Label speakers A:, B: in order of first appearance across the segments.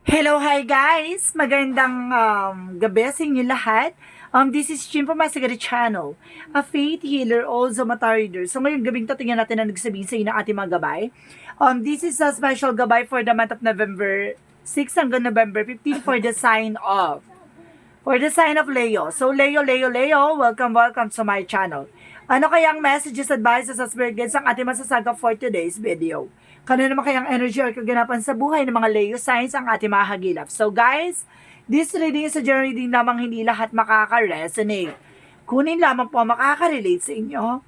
A: Hello, hi guys! Magandang gabi sa inyo lahat. This is Jim from Masagari Channel, a faith healer, also mata reader. So ngayong gabing to, tingnan natin ang nagsabihin sa inyo ng ating mga gabay. This is a special gabay for the month of November 6 hanggang November 15 for the sign of Leo. So Leo, welcome to my channel. Ano kayang messages, advices, at spirit guides ang ating masasagap for today's video? Kano naman kayang energy or kaganapan sa buhay ng mga Leo signs ang ating mahagilap? So guys, this reading is a general reading lamang, hindi lahat makaka-resonate. Kunin lamang po ang makaka-relate sa inyo.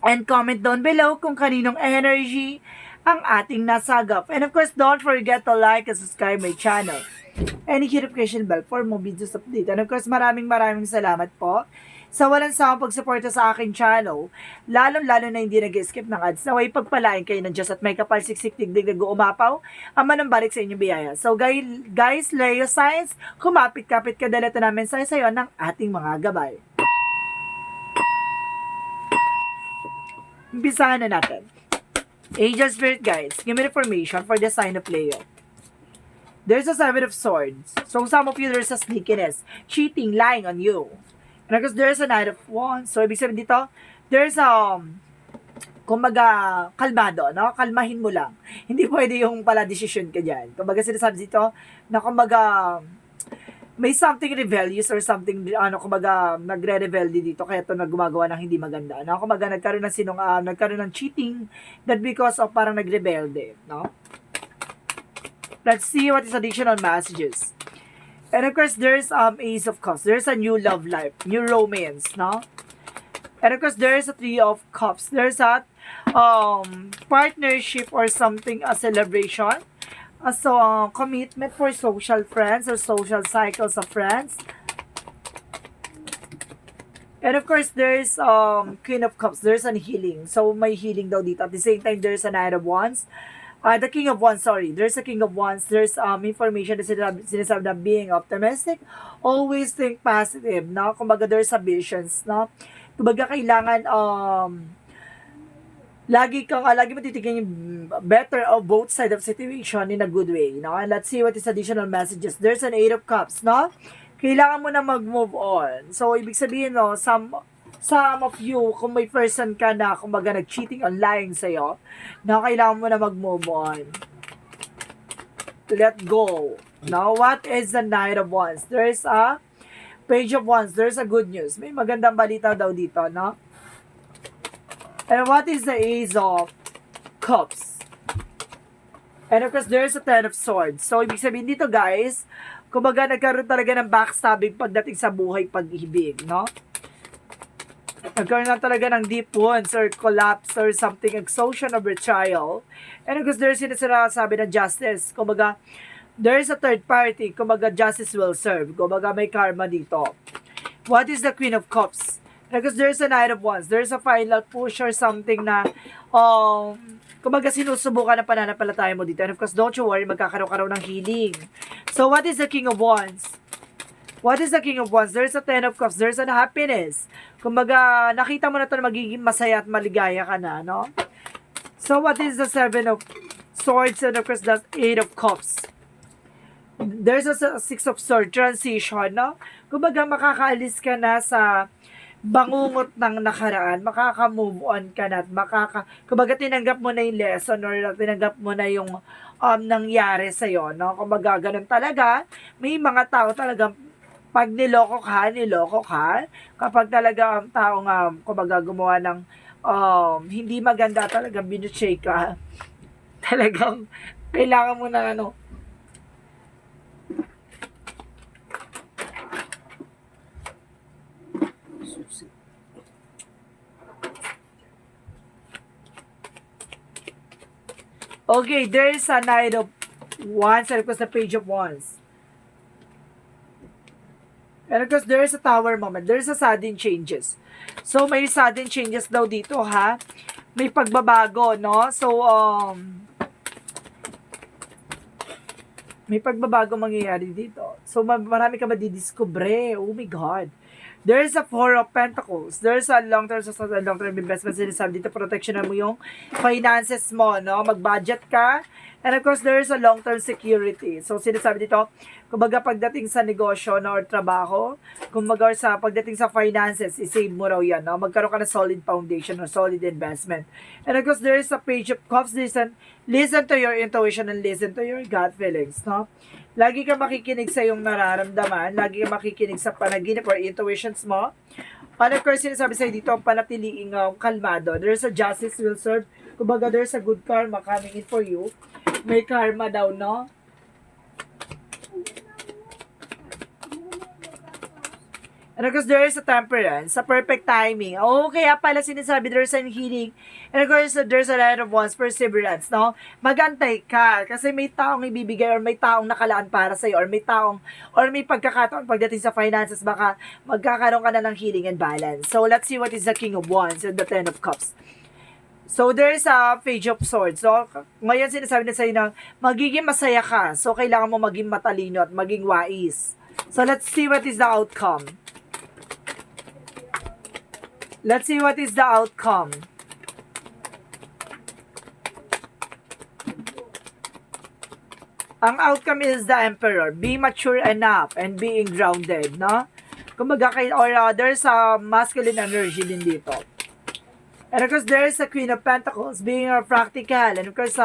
A: And comment down below kung kaninong energy ang ating nasagap. And of course, don't forget to like and subscribe my channel. And hit notification bell for more videos update. And of course, maraming salamat po sa walang sawang pagsuporta sa aking channel, lalong-lalo na hindi nag-skip ng ads. Naway pagpalain kayo ng Diyos at may kapal siksik tigdig nag-uumapaw, ang manambalik sa inyong biyaya. So guys, Leo signs, kumapit-kapit ka dala namin sa sayo ng ating mga gabay. Umpisahan na natin. Angel Spirit Guides, give me information for the sign of Leo. There's a Seven of Swords. So some of you, there's a sneakiness, cheating, lying on you. And because there's a Knight of Wands. So ibig sabihin dito, there's kumbaga, kalmado, no? Kalmahin mo lang. Hindi pwede yung pala decision ka dyan. Kumbaga sinasabi dito, na kumbaga, may something rebellious or something, kumbaga, nagre-rebelde dito, kaya ito gumagawa ng hindi maganda. No? Kumbaga, nagkaroon ng cheating, that because of parang nagrebelde, no? Let's see what is additional messages. And of course, there's Ace of Cups. There's a new love life, new romance, no? And of course, there's a Three of Cups. There's a partnership or something, a celebration. So, commitment for social friends or social cycles of friends. And of course, there's Queen of Cups. There's an healing. So, may healing daw dito. At the same time, there's a Knight of Wands. The King of Wands, sorry. There's a King of Wands. There's information na sinasabi na being optimistic. Always think positive, no? Kumbaga, there's a visions, no? Kumbaga, kailangan, lagi mo titignan yung better of both side of situation in a good way, no? And let's see what is additional messages. There's an Eight of Cups, no? Kailangan mo na mag-move on. So, ibig sabihin, no, some of you, kung may person ka na, kumbaga nag-cheating or lying sa'yo, na kailangan mo na mag-move on. Let go. Now, what is the Knight of Wands? There's a Page of Wands. There's a good news. May magandang balita daw dito, no? And what is the Ace of Cups? And of course, there's a Ten of Swords. So, ibig sabihin dito, guys, kumbaga nagkaroon talaga ng backstabbing pagdating sa buhay pag-ibig, no? Nagkaroon na talaga ng deep wounds or collapse or something, exhaustion or betrayal. And because there's sinasabi na justice, kumbaga, there's a third party, kumbaga, justice will serve. Kumbaga, may karma dito. What is the Queen of Cups? Because there's a Knight of Wands. There's a final push or something na, kumbaga, sinusubukan na pananampalataya mo dito. And of course, don't you worry, magkakaroon ng healing. So, what is the King of Wands? What is the King of Wands? There's a Ten of Cups. There's a happiness. Kumbaga, nakita mo na ito na magiging masaya at maligaya ka na, no? So, what is the Seven of Swords? And of course, the Eight of Cups. There's a Six of Swords. Transition, no? Kumbaga, makakaalis ka na sa bangungot ng nakaraan. Makaka-move on ka na. Kumbaga, tinanggap mo na yung lesson or tinanggap mo na yung nangyari sa'yo, no? Kumbaga, ganun talaga. May mga tao talagang pag niloko ka, kapag talaga ang taong kumbaga gumawa ng hindi maganda, talagang binutray ka, talagang kailangan mo na Okay, there is a Knight of Wands and of course the Page of Wands. And of course, there is a Tower moment. There is a sudden changes. So, may sudden changes daw dito, ha? May pagbabago, no? So, may pagbabago mangyayari dito. So, marami ka madidiscover. Oh my God. There's a Four of Pentacles. There's a long-term investment. Sinasabi dito, protection mo yung finances mo, no? Mag-budget ka. And of course, there is a long-term security. So, sinasabi dito, kumbaga pagdating sa negosyo no, or trabaho, kumbaga sa pagdating sa finances, isave mo raw yan. No? Magkaroon ka ng solid foundation or solid investment. And of course, there is a page of cups. Listen to your intuition and listen to your gut feelings. No? Lagi ka makikinig sa iyong nararamdaman. Lagi ka makikinig sa panaginip or intuitions mo. And of course, sinasabi sa'yo dito, panatiliing kalmado. There's a justice will serve. Kumbaga, there's a good karma coming in for you. May karma daw, no? And of course, there is a temperance, a perfect timing. Oh, kaya pala sinasabi, there's an healing. And of course, there's a lot of one's perseverance, no? Magantay ka. Kasi may taong ibibigay or may taong nakalaan para sa'yo or may pagkakataon pagdating sa finances, baka magkakaroon ka na ng healing and balance. So, let's see what is the King of Wands and the Ten of Cups. So, there is a Page of Swords. So, ngayon sinasabi na sa'yo na magiging masaya ka. So, kailangan mo maging matalino at maging wais. So, let's see what is the outcome. Let's see what is the outcome. Ang outcome is the Emperor. Be mature enough and being grounded, no? Kumbaga, there's a masculine energy din dito. And of course, there is a Queen of Pentacles, being practical, and of course,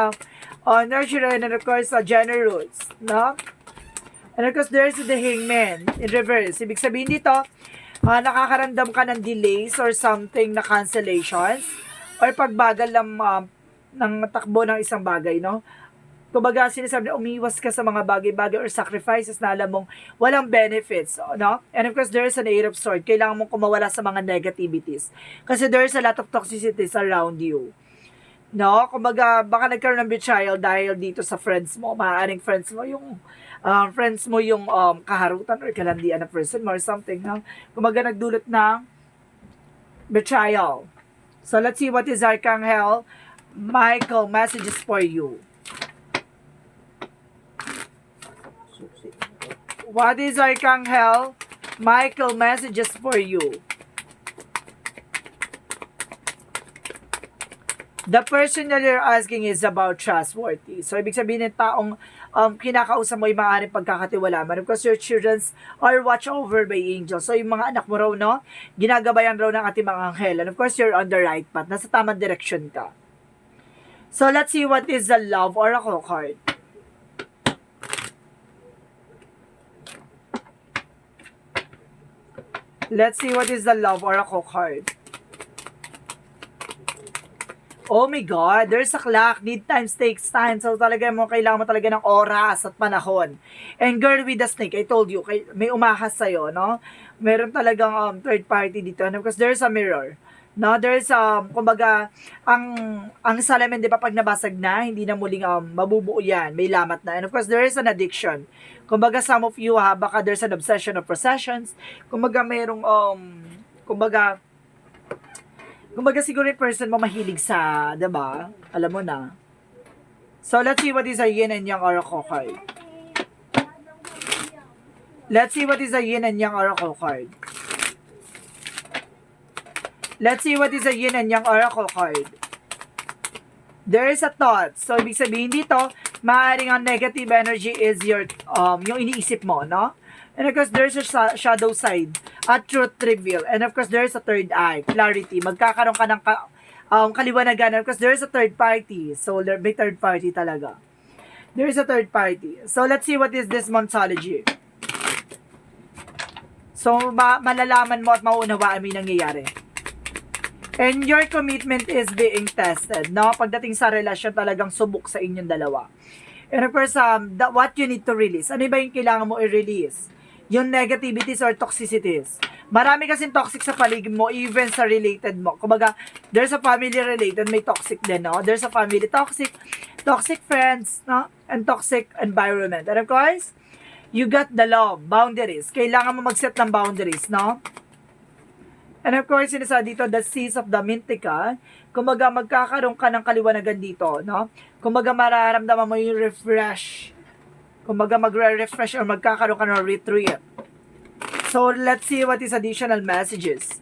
A: nurturing, and of course, generous, no? And of course, there is the Hangman in reverse. Ibig sabihin dito, nakakaramdam ka ng delays or something na cancellations or pagbagal ng takbo ng isang bagay, no? Kumbaga, sinasabi na umiwas ka sa mga bagay-bagay or sacrifices na alam mong walang benefits, no? And of course, there is an Eight of Swords. Kailangan mong kumawala sa mga negativities. Kasi there is a lot of toxicities around you. No? Kumbaga, baka nagkaroon ng betrayal dahil dito sa friends mo. Maaaring friends mo yung kaharutan or kalandian na person mo or something. No? Kumbaga, nagdulot ng betrayal. So, let's see what is Archangel Michael messages for you. What is Archangel Michael messages for you? The person that you're asking is about trustworthy. So, ibig sabihin ng taong kinakausap mo ay maaaring pagkakatiwalaan. Of course, your children are watched over by angels. So, yung mga anak mo raw, no? Ginagabayan raw ng ating mga anghel. And of course, you're on the right path. Nasa tamang direction ka. So, let's see what is the Love Oracle card. Let's see what is the Love Oracle card. Oh my God, there's a clock. Need time, takes time. So talaga kailangan mo talaga ng oras at panahon. And girl with the snake, I told you, may umahas sa'yo, no? Meron talagang third party dito. And of course, there's a mirror. No, there's kumbaga, ang salamin, di ba, pag nabasag na, hindi na muling mabubuo yan. May lamat na. And of course, there is an addiction. Kumbaga, some of you, baka there's an obsession of possessions. Kumbaga, merong, kumbaga siguro yung person mo mahilig sa, diba? Alam mo na. So, let's see what is a yin and yang oracle card. Let's see what is a yin and yang oracle card. Let's see what is a yin and yang oracle card. There is a thought. So, ibig sabihin dito, maaaring ang negative energy is yung iniisip mo, no? And of course, there's a shadow side, a truth reveal. And of course, there's a third eye, clarity. Magkakaroon ka ng kaliwanagan. And of course, there's a third party. So, may third party talaga. There's a third party. So, let's see what is this Monthology. So, malalaman mo at mauunawaan mo yung nangyayari. And your commitment is being tested, no? Pagdating sa relasyon, talagang subok sa inyong dalawa. And of course, what you need to release. Ano ba yung kailangan mo i-release? Yung negativities or toxicities. Marami kasing toxic sa paligid mo, even sa related mo. Kumbaga, there's a family related, may toxic din, no? There's a family toxic friends, no? And toxic environment. And of course, you got the love, boundaries. Kailangan mo mag-set ng boundaries, no? And of course, sinasabi dito, the seas of the Mintica, kumbaga magkakaroon ka ng kaliwanagan dito, no? Kumbaga mararamdaman mo yung refresh. Kumbaga magre-refresh or magkakaroon ka ng retreat. So, let's see what is additional messages.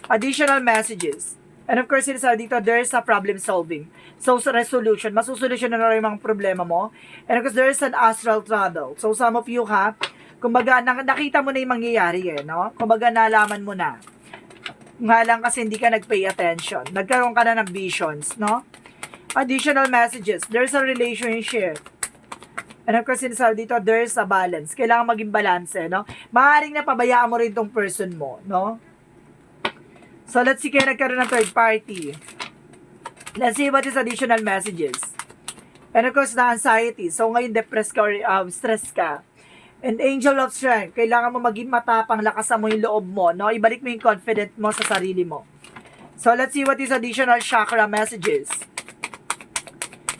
A: Additional messages. And of course, sinasabi dito, there's a problem solving. So, sa resolution, masusolusyon na yung mga problema mo. And of course, there is an astral travel. So, some of you ha, kumbaga, nakita mo na yung mangyayari no? Kumbaga, nalaman mo na. Nga lang kasi hindi ka nag-pay attention. Nagkaroon ka na ng visions, no? Additional messages. There's a relationship. And of course, sinasabi dito, there's a balance. Kailangan maging balance, no? Maaaring napabayaan mo rin tong person mo, no? So, let's see kaya nagkaroon ng third party. Let's see what is additional messages. And of course, na anxiety. So, ngayon, depressed ka or stress ka. And angel of strength. Kailangan mo maging matapang, lakasan mo yung loob mo, no? Ibalik mo yung confident mo sa sarili mo. So, let's see what is additional chakra messages.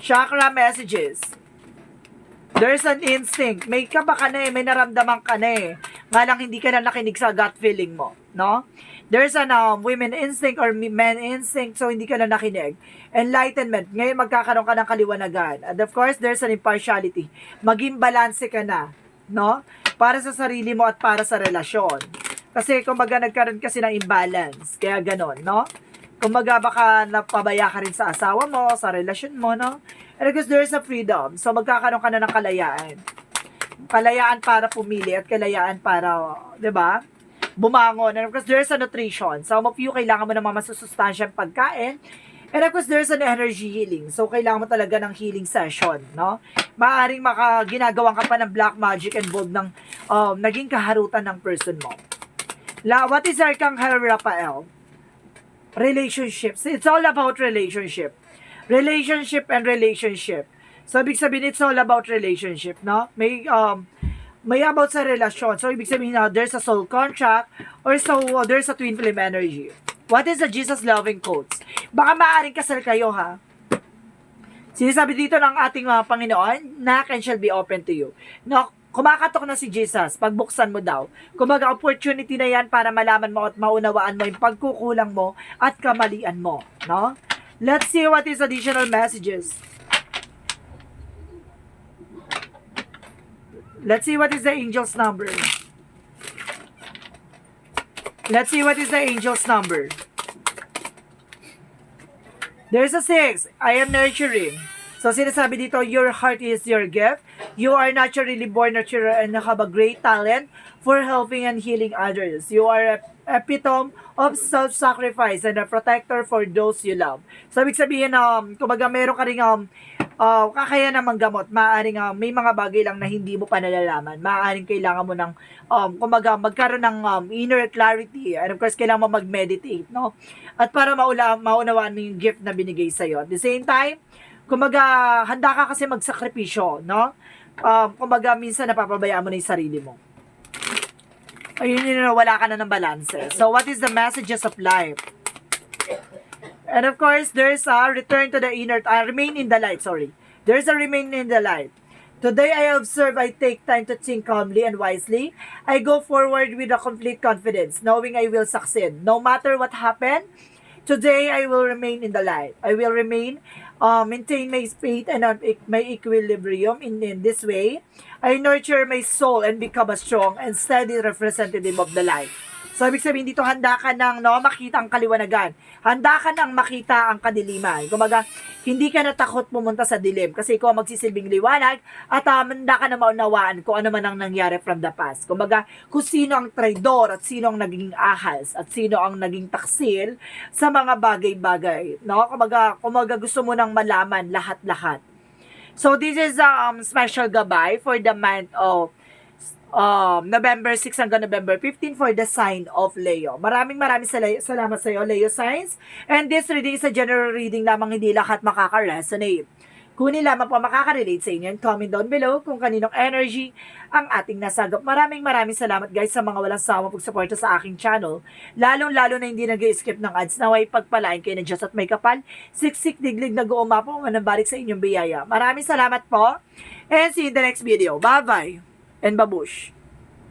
A: Chakra messages. There's an instinct. May kaba ka na may naramdaman ka na Nga lang hindi ka na nakinig sa gut feeling mo, no? There's an women instinct or men instinct, so hindi ka na nakinig. Enlightenment. Ngayon magkakaroon ka ng kaliwanagan. And of course, there's an impartiality. Maging balanse ka na, no? Para sa sarili mo at para sa relasyon. Kasi kumbaga nagkaroon kasi ng imbalance. Kaya ganon, no? Kumbaga baka napabaya ka rin sa asawa mo, sa relasyon mo, no? And because there's a freedom. So magkakaroon ka na ng kalayaan. Kalayaan para pumili at kalayaan para, 'di ba? Bumangon. And of course, there's a nutrition. Some of you, kailangan mo ng mga masusustansyang pagkain. And of course, there's an energy healing. So, kailangan mo talaga ng healing session, no? Maaring ginagawan ka pa ng black magic involved ng naging kaharutan ng person mo. What is Archangel Raphael? Relationships. It's all about relationship. Relationship and relationship. So, ibig sabihin, it's all about relationship, no? May about sa relasyon. So, ibig sabihin na there's a soul contract or so there's a twin flame energy. What is the Jesus loving quotes? Baka maaaring kasal kayo, ha? Sinasabi dito ng ating mga Panginoon, knock and shall be open to you. No, kumakatok na si Jesus, pagbuksan mo daw. Kumaga, opportunity na yan para malaman mo at maunawaan mo yung pagkukulang mo at kamalian mo, no? Let's see what is additional messages. Let's see what is the angel's number. Let's see what is the angel's number. There's a 6. I am nurturing. So, sinasabi dito, your heart is your gift. You are naturally born nurturer and have a great talent for helping and healing others. You are a epitome of self-sacrifice and a protector for those you love. So, ibig sabihin, kumbaga, meron ka rin kakaya namang gamot. Maaaring may mga bagay lang na hindi mo pa nalalaman. Maaaring kailangan mo ng kumbaga magkaroon ng inner clarity. And of course, kailangan mo mag-meditate, no? At para maunawaan mo yung gift na binigay sa iyo. At the same time, kumbaga handa ka kasi magsakripisyo, no? Kumbaga minsan napapabayaan mo na yung sarili mo. Ayun yun, wala ka na ng balance. So, what is the messages of life? And of course, there's a return to the inner, remain in the light, sorry. There's a remain in the light. Today I observe, I take time to think calmly and wisely. I go forward with a complete confidence, knowing I will succeed. No matter what happened, today I will remain in the light. I will maintain my faith and my equilibrium in this way. I nurture my soul and become a strong and steady representative of the light. So, ibig sabihin dito, handa ka nang makita ang kaliwanagan. Handa ka nang makita ang kadiliman. Kumaga, hindi ka natakot pumunta sa dilim kasi ikaw magsisilbing liwanag at handa ka na maunawaan kung ano man ang nangyari from the past. Kumaga, kung sino ang traidor at sino ang naging ahas at sino ang naging taksil sa mga bagay-bagay. No? Kumaga gusto mo nang malaman lahat-lahat. So, this is special gabay for the month of November 6 hanggang November 15 for the sign of Leo. Maraming salamat sa iyo, Leo signs. And this reading is a general reading lamang, hindi lahat makaka-resonate. Kunin lamang po makaka-relate sa inyo. Comment down below kung kaninong energy ang ating nasagap. Maraming salamat guys sa mga walang sawang pagsuporta sa aking channel. Lalong-lalo na hindi nag-skip ng ads. Naway pagpalain kayo na Diyos at may kapal. Siksik diglig nag-uumapo manambalik sa inyong biyaya. Maraming salamat po. And see you in the next video. Bye-bye. And babush.